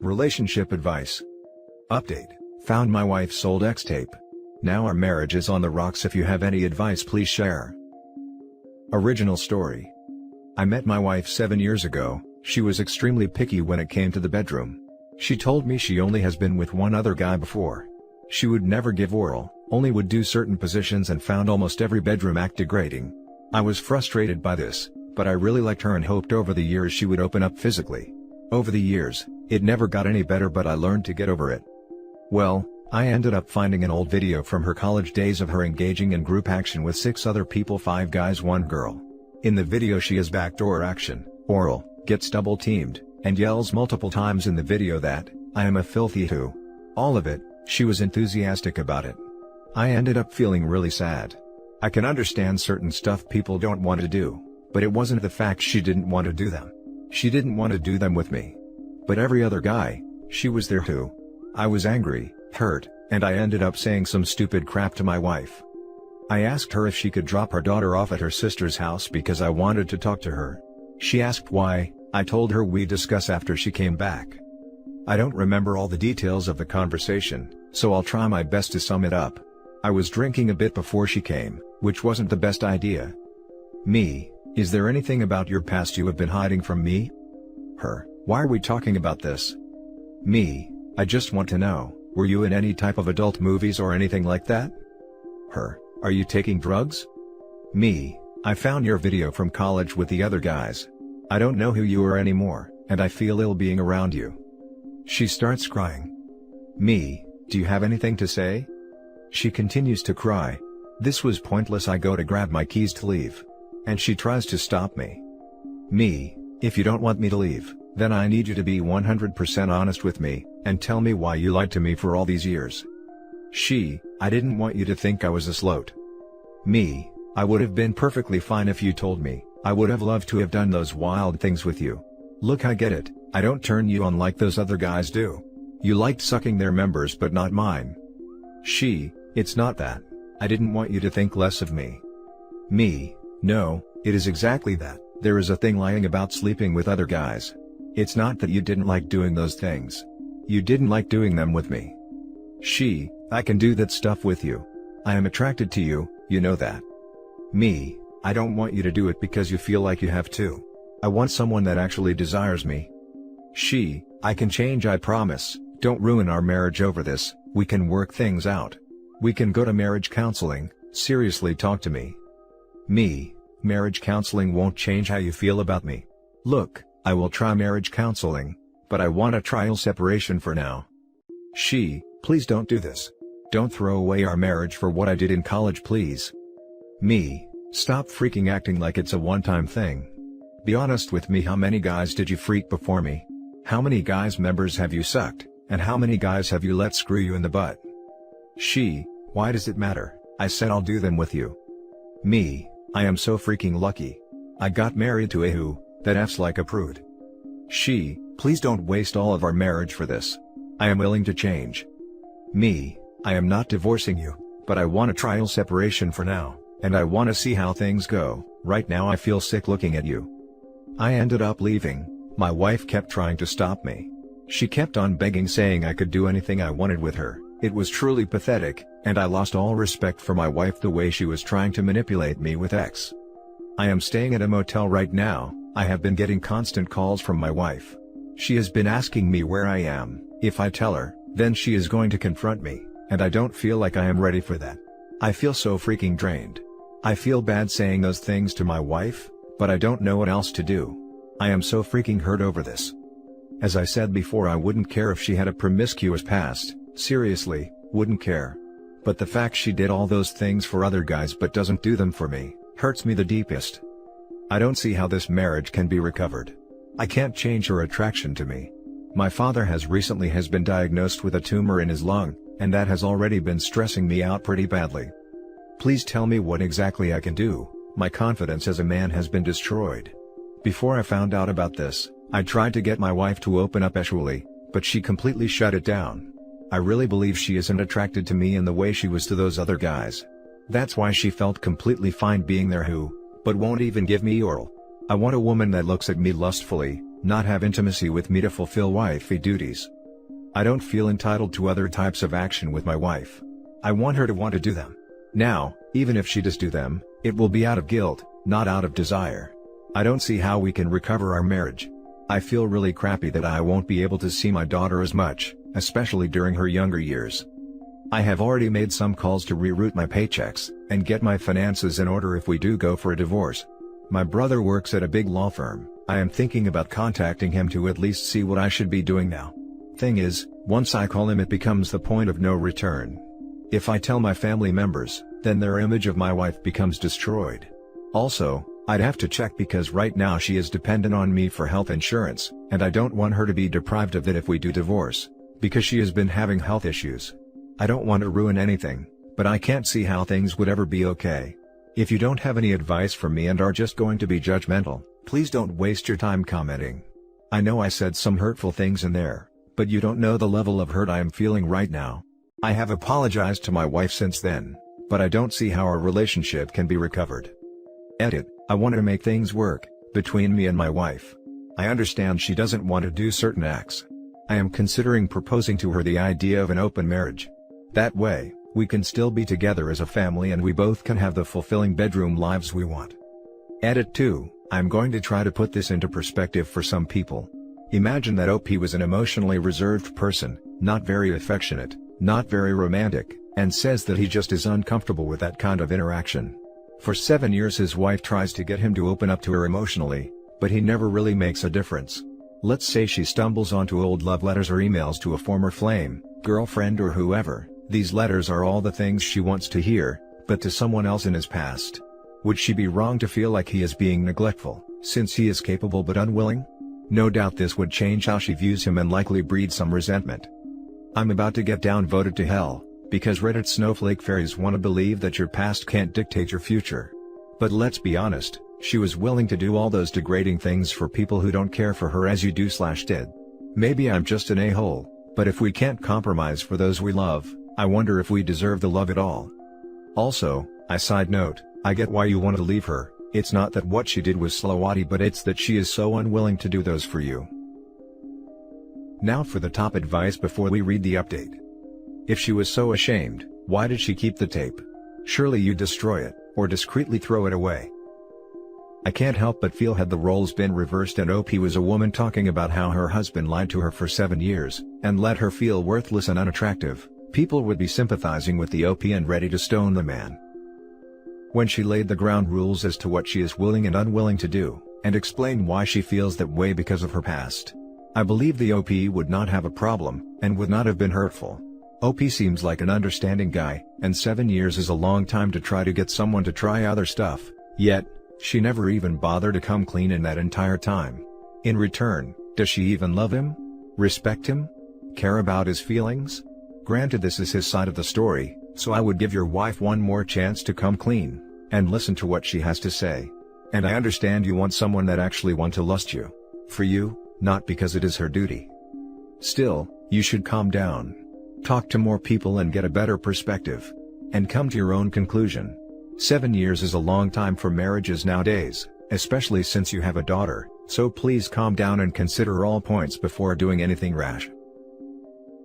Relationship advice. Update. Found my wife's old ex tape. Now our marriage is on the rocks. If you have any advice, please share. Original story. I met my wife 7 years ago. She was extremely picky when it came to the bedroom. She told me she only has been with one other guy before. She would never give oral, only would do certain positions, and found almost every bedroom act degrading. I was frustrated by this, but I really liked her and hoped over the years she would open up physically. Over the years, it never got any better, but I learned to get over it. Well, I ended up finding an old video from her college days of her engaging in group action with 6 other people, 5 guys, 1 girl. In the video she has backdoor action, oral, gets double teamed, and yells multiple times in the video that, "I am a filthy who." All of it, she was enthusiastic about it. I ended up feeling really sad. I can understand certain stuff people don't want to do, but it wasn't the fact she didn't want to do them. She didn't want to do them with me. But every other guy, she was there too. I was angry, hurt, and I ended up saying some stupid crap to my wife. I asked her if she could drop her daughter off at her sister's house because I wanted to talk to her. She asked why. I told her we'd discuss after she came back. I don't remember all the details of the conversation, so I'll try my best to sum it up. I was drinking a bit before she came, which wasn't the best idea. Me: is there anything about your past you have been hiding from me? Her: why are we talking about this? Me: I just want to know, were you in any type of adult movies or anything like that? Her: are you taking drugs? Me: I found your video from college with the other guys. I don't know who you are anymore, and I feel ill being around you. She starts crying. Me: do you have anything to say? She continues to cry. This was pointless. I go to grab my keys to leave, and she tries to stop me. Me: if you don't want me to leave, then I need you to be 100% honest with me, and tell me why you lied to me for all these years. She: I didn't want you to think I was a sloat. Me: I would have been perfectly fine if you told me. I would have loved to have done those wild things with you. Look, I get it, I don't turn you on like those other guys do. You liked sucking their members but not mine. She: it's not that. I didn't want you to think less of me. Me: no, it is exactly that. There is a thing lying about sleeping with other guys. It's not that you didn't like doing those things. You didn't like doing them with me. She: I can do that stuff with you. I am attracted to you, you know that. Me: I don't want you to do it because you feel like you have to. I want someone that actually desires me. She: I can change, I promise. Don't ruin our marriage over this. We can work things out. We can go to marriage counseling. Seriously, talk to me. Me: marriage counseling won't change how you feel about me. Look, I will try marriage counseling, but I want a trial separation for now. She: please don't do this. Don't throw away our marriage for what I did in college, please. Me: stop freaking acting like it's a one-time thing. Be honest with me. How many guys did you freak before me? How many guys' members have you sucked, and how many guys have you let screw you in the butt? She: why does it matter? I said I'll do them with you. Me: I am so freaking lucky. I got married to a who that F's like a prude. She: please don't waste all of our marriage for this. I am willing to change. Me: I am not divorcing you, but I want a trial separation for now, and I want to see how things go. Right now I feel sick looking at you. I ended up leaving. My wife kept trying to stop me. She kept on begging, saying I could do anything I wanted with her. It was truly pathetic, and I lost all respect for my wife the way she was trying to manipulate me with X. I am staying at a motel right now. I have been getting constant calls from my wife. She has been asking me where I am. If I tell her, then she is going to confront me, and I don't feel like I am ready for that. I feel so freaking drained. I feel bad saying those things to my wife, but I don't know what else to do. I am so freaking hurt over this. As I said before, I wouldn't care if she had a promiscuous past. Seriously, wouldn't care. But the fact she did all those things for other guys but doesn't do them for me, hurts me the deepest. I don't see how this marriage can be recovered. I can't change her attraction to me. My father has recently been diagnosed with a tumor in his lung, and that has already been stressing me out pretty badly. Please tell me what exactly I can do. My confidence as a man has been destroyed. Before I found out about this, I tried to get my wife to open up sexually, but she completely shut it down. I really believe she isn't attracted to me in the way she was to those other guys. That's why she felt completely fine being there but won't even give me oral. I want a woman that looks at me lustfully, not have intimacy with me to fulfill wifey duties. I don't feel entitled to other types of action with my wife. I want her to want to do them. Now, even if she does do them, it will be out of guilt, not out of desire. I don't see how we can recover our marriage. I feel really crappy that I won't be able to see my daughter as much, especially during her younger years. I have already made some calls to reroute my paychecks, and get my finances in order if we do go for a divorce. My brother works at a big law firm. I am thinking about contacting him to at least see what I should be doing now. Thing is, once I call him it becomes the point of no return. If I tell my family members, then their image of my wife becomes destroyed. Also, I'd have to check because right now she is dependent on me for health insurance, and I don't want her to be deprived of that if we do divorce, because she has been having health issues. I don't want to ruin anything, but I can't see how things would ever be okay. If you don't have any advice for me and are just going to be judgmental, please don't waste your time commenting. I know I said some hurtful things in there, but you don't know the level of hurt I am feeling right now. I have apologized to my wife since then, but I don't see how our relationship can be recovered. Edit, I wanted to make things work between me and my wife. I understand she doesn't want to do certain acts. I am considering proposing to her the idea of an open marriage. That way, we can still be together as a family and we both can have the fulfilling bedroom lives we want. Edit 2, I'm going to try to put this into perspective for some people. Imagine that OP was an emotionally reserved person, not very affectionate, not very romantic, and says that he just is uncomfortable with that kind of interaction. For 7 years his wife tries to get him to open up to her emotionally, but he never really makes a difference. Let's say she stumbles onto old love letters or emails to a former flame, girlfriend or whoever. These letters are all the things she wants to hear, but to someone else in his past. Would she be wrong to feel like he is being neglectful, since he is capable but unwilling? No doubt this would change how she views him and likely breed some resentment. I'm about to get downvoted to hell, because Reddit snowflake fairies want to believe that your past can't dictate your future. But let's be honest, she was willing to do all those degrading things for people who don't care for her as you do/did. Maybe I'm just an a-hole, but if we can't compromise for those we love, I wonder if we deserve the love at all. Also, side note, I get why you want to leave her. It's not that what she did was slowati, but it's that she is so unwilling to do those for you. Now for the top advice before we read the update. If she was so ashamed, why did she keep the tape? Surely you destroy it, or discreetly throw it away. I can't help but feel had the roles been reversed and OP was a woman talking about how her husband lied to her for 7 years, and let her feel worthless and unattractive, people would be sympathizing with the OP and ready to stone the man. When she laid the ground rules as to what she is willing and unwilling to do, and explained why she feels that way because of her past, I believe the OP would not have a problem, and would not have been hurtful. OP seems like an understanding guy, and 7 years is a long time to try to get someone to try other stuff, yet, she never even bothered to come clean in that entire time. In return, does she even love him? Respect him? Care about his feelings? Granted, this is his side of the story, so I would give your wife one more chance to come clean, and listen to what she has to say. And I understand you want someone that actually want to lust you. For you, not because it is her duty. Still, you should calm down. Talk to more people and get a better perspective. And come to your own conclusion. 7 years is a long time for marriages nowadays, especially since you have a daughter, so please calm down and consider all points before doing anything rash.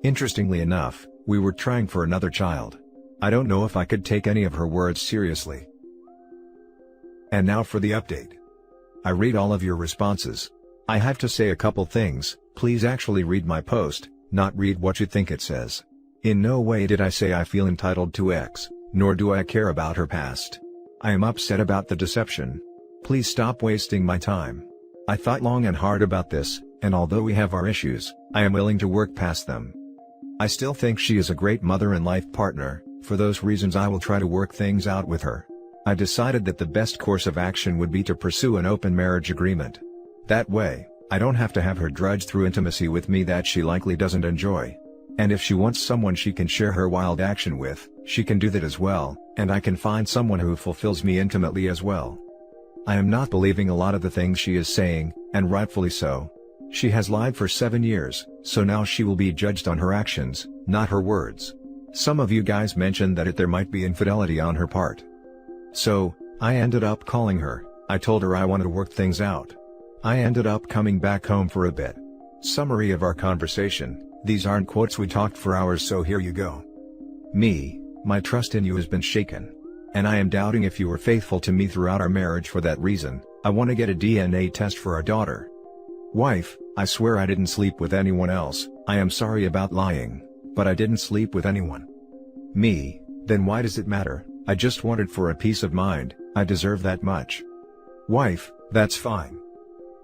Interestingly enough, we were trying for another child. I don't know if I could take any of her words seriously. And now for the update. I read all of your responses. I have to say a couple things. Please actually read my post, not read what you think it says. In no way did I say I feel entitled to X, nor do I care about her past. I am upset about the deception. Please stop wasting my time. I thought long and hard about this, and although we have our issues, I am willing to work past them. I still think she is a great mother and life partner. For those reasons I will try to work things out with her. I decided that the best course of action would be to pursue an open marriage agreement. That way, I don't have to have her drudge through intimacy with me that she likely doesn't enjoy. And if she wants someone she can share her wild action with, she can do that as well, and I can find someone who fulfills me intimately as well. I am not believing a lot of the things she is saying, and rightfully so. She has lied for 7 years, so now she will be judged on her actions, not her words. Some of you guys mentioned that there might be infidelity on her part. So, I ended up calling her. I told her I wanted to work things out. I ended up coming back home for a bit. Summary of our conversation: these aren't quotes, we talked for hours, so here you go. Me, my trust in you has been shaken. And I am doubting if you were faithful to me throughout our marriage. For that reason, I want to get a DNA test for our daughter. Wife, I swear I didn't sleep with anyone else. I am sorry about lying, but I didn't sleep with anyone. Me, then why does it matter? I just wanted for a peace of mind. I deserve that much. Wife, that's fine.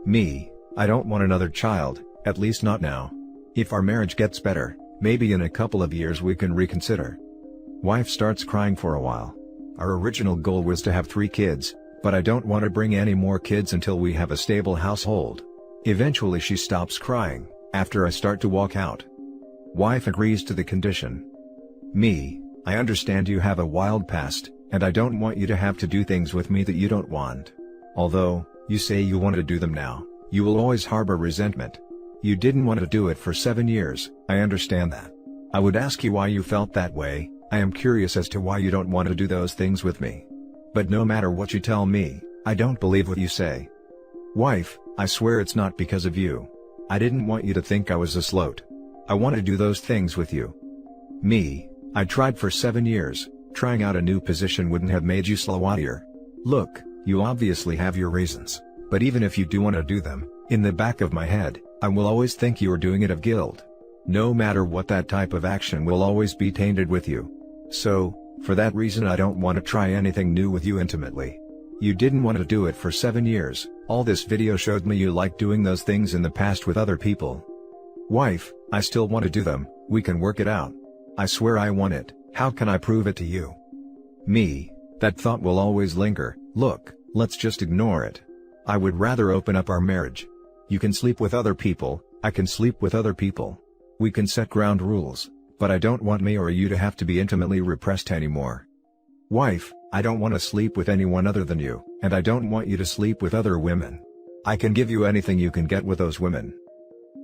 Me, I don't want another child, at least not now. If our marriage gets better, maybe in a couple of years we can reconsider. Wife starts crying for a while. Our original goal was to have 3 kids, but I don't want to bring any more kids until we have a stable household. Eventually she stops crying, after I start to walk out. Wife agrees to the condition. Me, I understand you have a wild past, and I don't want you to have to do things with me that you don't want. Although, you say you want to do them now, you will always harbor resentment. You didn't want to do it for 7 years, I understand that. I would ask you why you felt that way. I am curious as to why you don't want to do those things with me. But no matter what you tell me, I don't believe what you say. Wife, I swear it's not because of you. I didn't want you to think I was a sloat. I want to do those things with you. Me, I tried for 7 years, trying out a new position wouldn't have made you slowier. Look, you obviously have your reasons, but even if you do want to do them, in the back of my head, I will always think you are doing it of guilt. No matter what, that type of action will always be tainted with you. So, for that reason I don't want to try anything new with you intimately. You didn't want to do it for 7 years, all this video showed me you like doing those things in the past with other people. Wife, I still want to do them, we can work it out. I swear I want it, how can I prove it to you? Me, that thought will always linger. Look, let's just ignore it. I would rather open up our marriage. You can sleep with other people, I can sleep with other people. We can set ground rules, but I don't want me or you to have to be intimately repressed anymore. Wife, I don't want to sleep with anyone other than you, and I don't want you to sleep with other women. I can give you anything you can get with those women.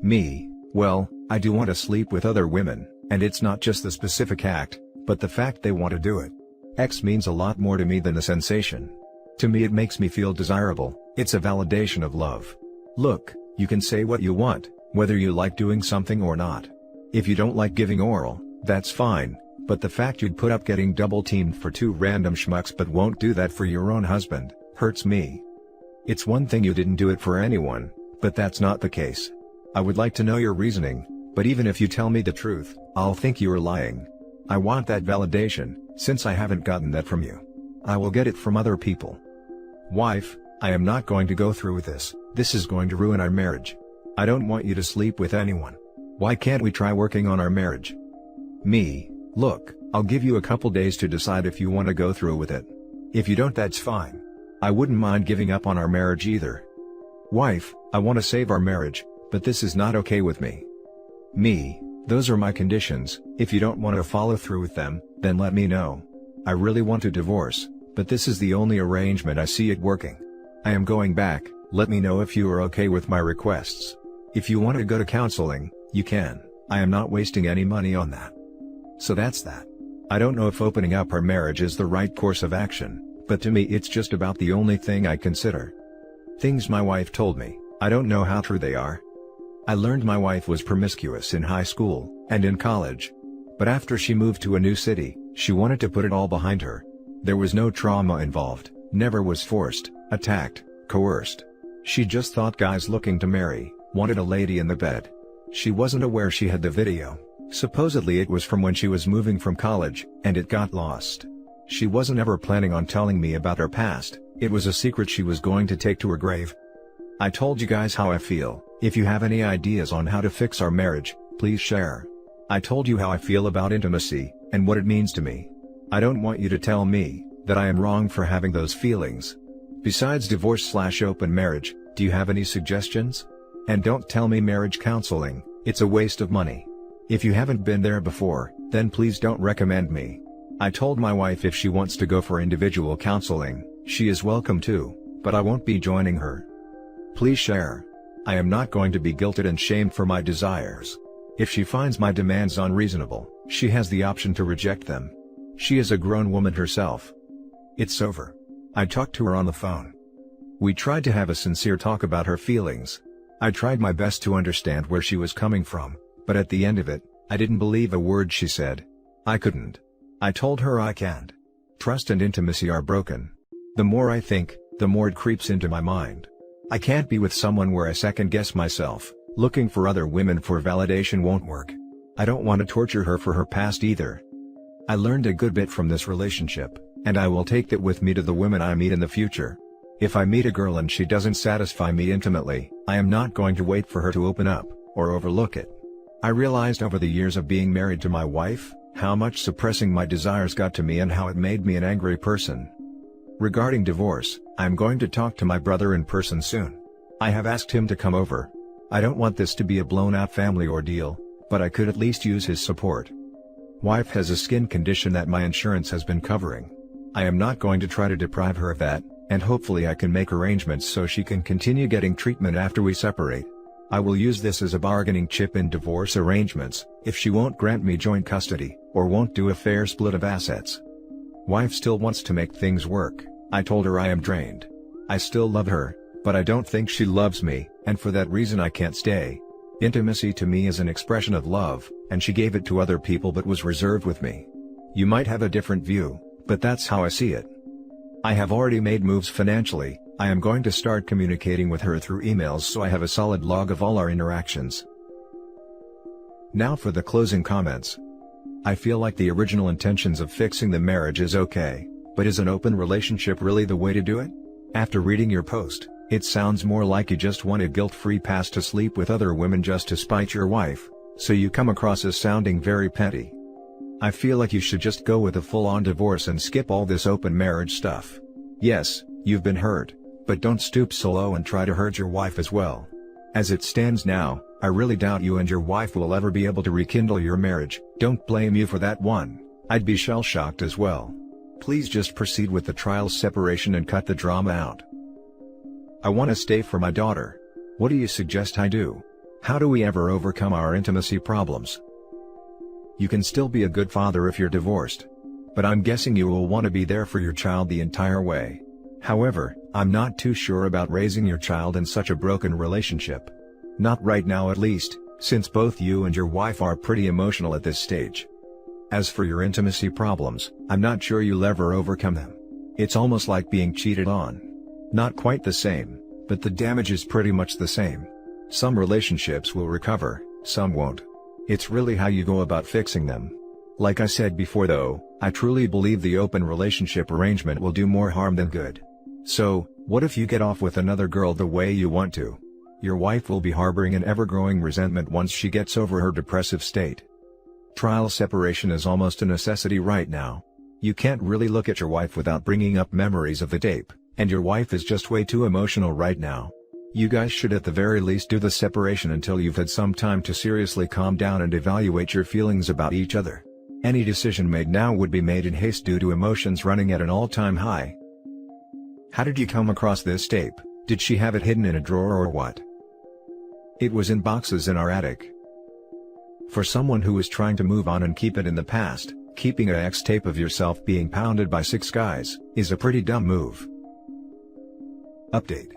Me, well, I do want to sleep with other women, and it's not just the specific act, but the fact they want to do it. X means a lot more to me than the sensation. To me it makes me feel desirable, it's a validation of love. Look, you can say what you want, whether you like doing something or not. If you don't like giving oral, that's fine, but the fact you'd put up getting double-teamed for 2 random schmucks but won't do that for your own husband, hurts me. It's one thing you didn't do it for anyone, but that's not the case. I would like to know your reasoning, but even if you tell me the truth, I'll think you are lying. I want that validation, since I haven't gotten that from you. I will get it from other people. Wife, I am not going to go through with this is going to ruin our marriage. I don't want you to sleep with anyone. Why can't we try working on our marriage? Me, look, I'll give you a couple days to decide if you want to go through with it. If you don't, that's fine. I wouldn't mind giving up on our marriage either. Wife, I want to save our marriage, but this is not okay with me. Me, those are my conditions. If you don't want to follow through with them, then let me know. I really want to divorce, but this is the only arrangement I see it working. I am going back, let me know if you are okay with my requests. If you want to go to counseling, you can, I am not wasting any money on that. So that's that. I don't know if opening up our marriage is the right course of action, but to me it's just about the only thing I consider. Things my wife told me, I don't know how true they are. I learned my wife was promiscuous in high school, and in college. But after she moved to a new city, she wanted to put it all behind her. There was no trauma involved, never was forced, attacked, coerced. She just thought guys looking to marry wanted a lady in the bed. She wasn't aware she had the video. Supposedly it was from when she was moving from college, and it got lost. She wasn't ever planning on telling me about her past, it was a secret she was going to take to her grave. I told you guys how I feel. If you have any ideas on how to fix our marriage, please share. I told you how I feel about intimacy, and what it means to me. I don't want you to tell me that I am wrong for having those feelings. Besides divorce/open marriage, do you have any suggestions? And don't tell me marriage counseling, it's a waste of money. If you haven't been there before, then please don't recommend me. I told my wife if she wants to go for individual counseling, she is welcome to, but I won't be joining her. Please share. I am not going to be guilted and shamed for my desires. If she finds my demands unreasonable, she has the option to reject them. She is a grown woman herself. It's over. I talked to her on the phone. We tried to have a sincere talk about her feelings. I tried my best to understand where she was coming from, but at the end of it, I didn't believe a word she said. I couldn't. I told her I can't. Trust and intimacy are broken. The more I think, the more it creeps into my mind. I can't be with someone where I second guess myself. Looking for other women for validation won't work. I don't want to torture her for her past either. I learned a good bit from this relationship, and I will take that with me to the women I meet in the future. If I meet a girl and she doesn't satisfy me intimately, I am not going to wait for her to open up, or overlook it. I realized over the years of being married to my wife, how much suppressing my desires got to me and how it made me an angry person. Regarding divorce, I'm going to talk to my brother in person soon. I have asked him to come over. I don't want this to be a blown-out family ordeal, but I could at least use his support. Wife has a skin condition that my insurance has been covering. I am not going to try to deprive her of that, and hopefully I can make arrangements so she can continue getting treatment after we separate. I will use this as a bargaining chip in divorce arrangements, if she won't grant me joint custody, or won't do a fair split of assets. Wife still wants to make things work. I told her I am drained. I still love her, but I don't think she loves me, and for that reason I can't stay. Intimacy to me is an expression of love, and she gave it to other people but was reserved with me. You might have a different view, but that's how I see it. I have already made moves financially. I am going to start communicating with her through emails so I have a solid log of all our interactions. Now for the closing comments. I feel like the original intentions of fixing the marriage is okay, but is an open relationship really the way to do it? After reading your post, it sounds more like you just want a guilt-free pass to sleep with other women just to spite your wife, so you come across as sounding very petty. I feel like you should just go with a full-on divorce and skip all this open marriage stuff. Yes, you've been hurt, but don't stoop so low and try to hurt your wife as well. As it stands now, I really doubt you and your wife will ever be able to rekindle your marriage. Don't blame you for that one. I'd be shell-shocked as well. Please just proceed with the trial separation and cut the drama out. I want to stay for my daughter. What do you suggest I do? How do we ever overcome our intimacy problems? You can still be a good father if you're divorced. But I'm guessing you will want to be there for your child the entire way. However, I'm not too sure about raising your child in such a broken relationship. Not right now at least, since both you and your wife are pretty emotional at this stage. As for your intimacy problems, I'm not sure you'll ever overcome them. It's almost like being cheated on. Not quite the same, but the damage is pretty much the same. Some relationships will recover, some won't. It's really how you go about fixing them. Like I said before though, I truly believe the open relationship arrangement will do more harm than good. So, what if you get off with another girl the way you want to? Your wife will be harboring an ever-growing resentment once she gets over her depressive state. Trial separation is almost a necessity right now. You can't really look at your wife without bringing up memories of the tape, and your wife is just way too emotional right now. You guys should at the very least do the separation until you've had some time to seriously calm down and evaluate your feelings about each other. Any decision made now would be made in haste due to emotions running at an all-time high. How did you come across this tape? Did she have it hidden in a drawer or what? It was in boxes in our attic. For someone who is trying to move on and keep it in the past, keeping a ex tape of yourself being pounded by 6 guys is a pretty dumb move. Update.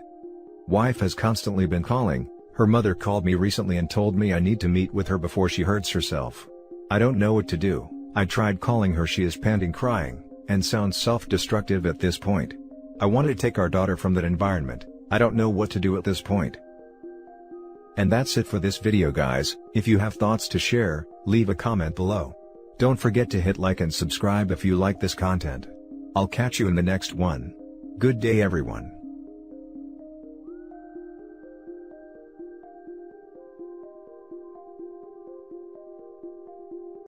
Wife has constantly been calling. Her mother called me recently and told me I need to meet with her before she hurts herself. I don't know what to do. I tried calling her, she is panting, crying, and sounds self-destructive at this point. I want to take our daughter from that environment. I don't know what to do at this point. And that's it for this video guys. If you have thoughts to share, leave a comment below. Don't forget to hit like and subscribe if you like this content. I'll catch you in the next one. Good day everyone.